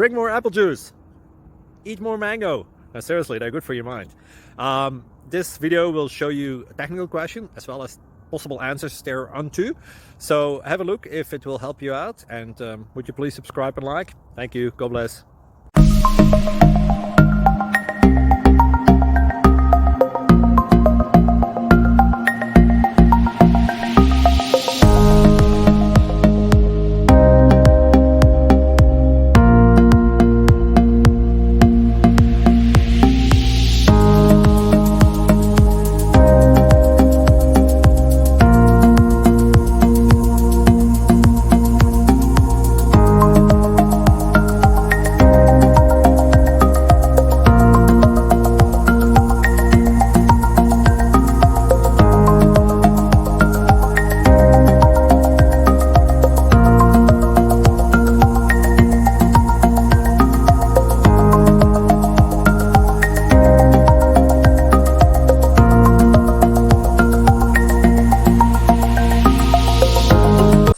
drink more apple juice, eat more mango. Now, seriously, they're good for your mind. This video will show you a technical question as well as possible answers thereunto. So have a look if it will help you out, and would you please subscribe and like? Thank you. God bless.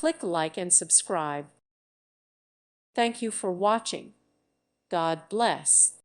Click like and subscribe. Thank you for watching. God bless.